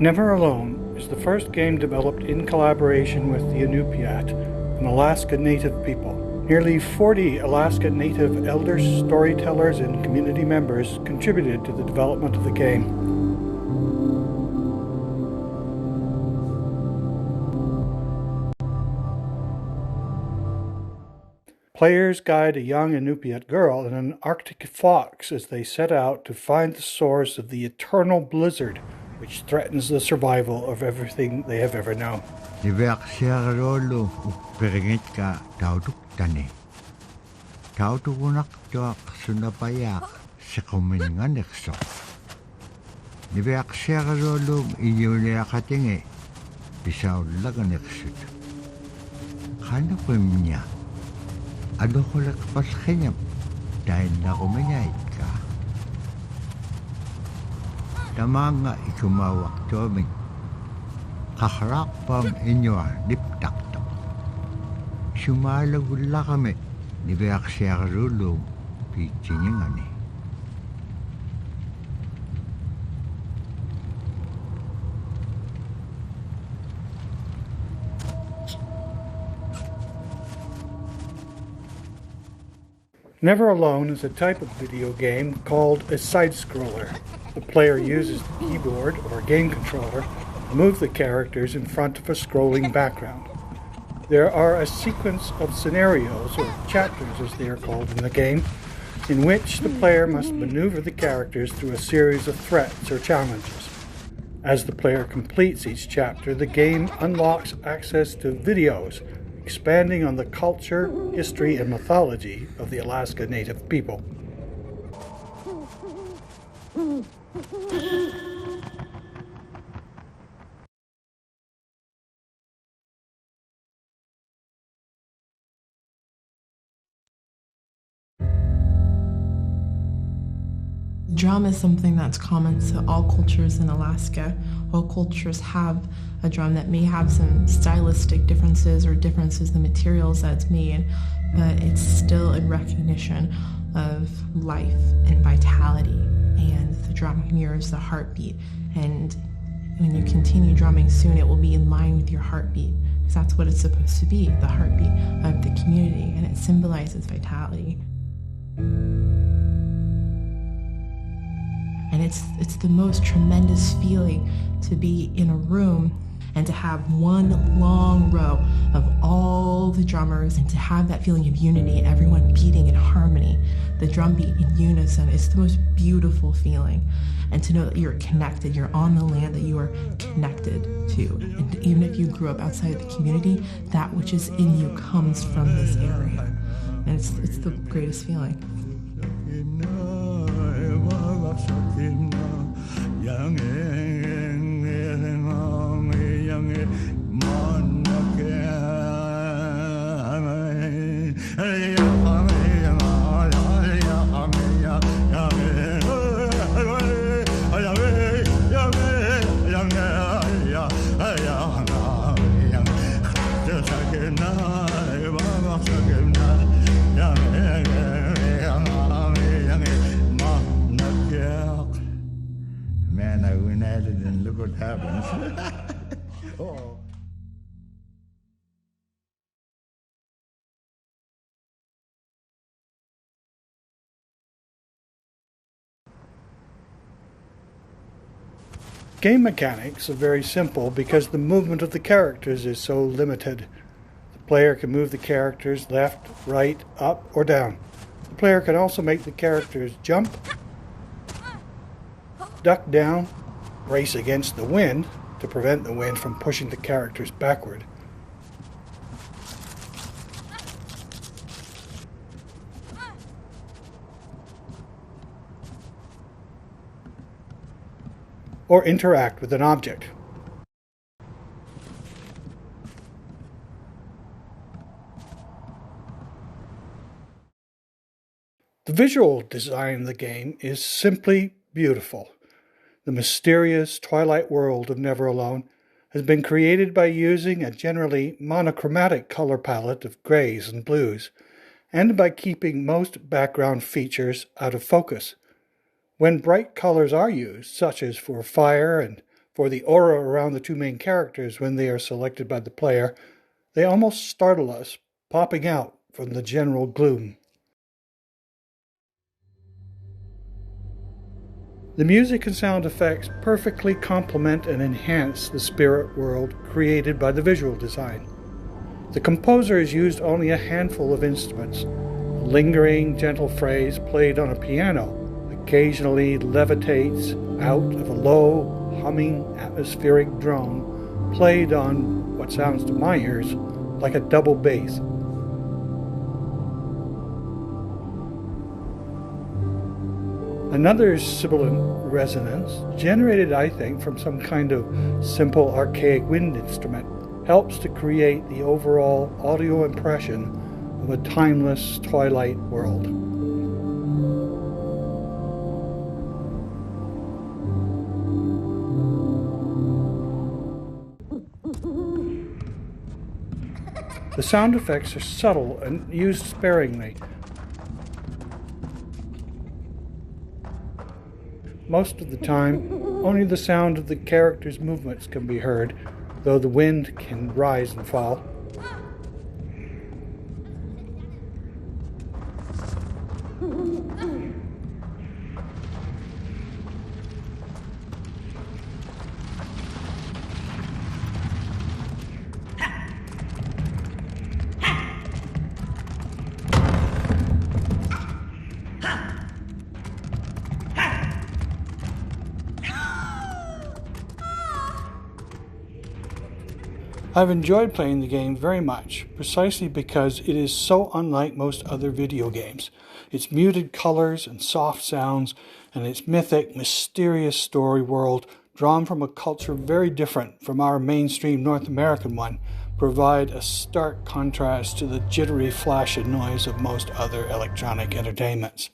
Never Alone is the first game developed in collaboration with the Inupiat, an Alaska Native people. Nearly 40 Alaska Native elders, storytellers, and community members contributed to the development of the game. Players guide a young Inupiat girl and an Arctic fox as they set out to find the source of the eternal blizzard which threatens the survival of everything they have ever known. Niveaksiarolo upperingit ka tauduk tani. Taudukunak tuak sunapayak sa kuminganikso. Niveaksiarolo iyuniakatingi bisaw laganeksut. Kano ko niya? Ano ko lakpas kanyap dahil na kuminayit ka? Tama nga ikumawak to aming kaharap pang inyo liptaktok. Sumalagula kami ni Beaksiarulong pichinyangani. Never Alone is a type of video game called a side-scroller. The player uses the keyboard or game controller to move the characters in front of a scrolling background. There are a sequence of scenarios, or chapters as they are called in the game, in which the player must maneuver the characters through a series of threats or challenges. As the player completes each chapter, the game unlocks access to videos expanding on the culture, history, and mythology of the Alaska Native people. Drum is something that's common to all cultures in Alaska. All cultures have a drum that may have some stylistic differences or differences in the materials that it's made, but it's still in recognition of life and vitality. And the drum mirrors the heartbeat. And when you continue drumming soon, it will be in line with your heartbeat, because that's what it's supposed to be, the heartbeat of the community, and it symbolizes vitality. And it's the most tremendous feeling to be in a room and to have one long row of all the drummers and to have that feeling of unity, everyone beating in harmony, the drum beat in unison. It's the most beautiful feeling. And to know that you're connected, you're on the land that you are connected to. And even if you grew up outside the community, that which is in you comes from this area. And it's the greatest feeling. Man, I went at it and look what happens. Oh. Game mechanics are very simple because the movement of the characters is so limited. The player can move the characters left, right, up, or down. The player can also make the characters jump, duck down, race against the wind to prevent the wind from pushing the characters backward. Or interact with an object. The visual design of the game is simply beautiful. The mysterious twilight world of Never Alone has been created by using a generally monochromatic color palette of grays and blues, and by keeping most background features out of focus. When bright colors are used, such as for fire and for the aura around the two main characters when they are selected by the player. They almost startle us, popping out from the general gloom. The music and sound effects perfectly complement and enhance the spirit world created by the visual design. The composer has used only a handful of instruments. A lingering, gentle phrase played on a piano occasionally levitates out of a low, humming, atmospheric drone played on what sounds to my ears like a double bass. Another sibilant resonance, generated I think from some kind of simple archaic wind instrument, helps to create the overall audio impression of a timeless twilight world. The sound effects are subtle and used sparingly. Most of the time, only the sound of the characters' movements can be heard, though the wind can rise and fall. I've enjoyed playing the game very much, precisely because it is so unlike most other video games. Its muted colors and soft sounds, and its mythic, mysterious story world, drawn from a culture very different from our mainstream North American one, provide a stark contrast to the jittery flash and noise of most other electronic entertainments.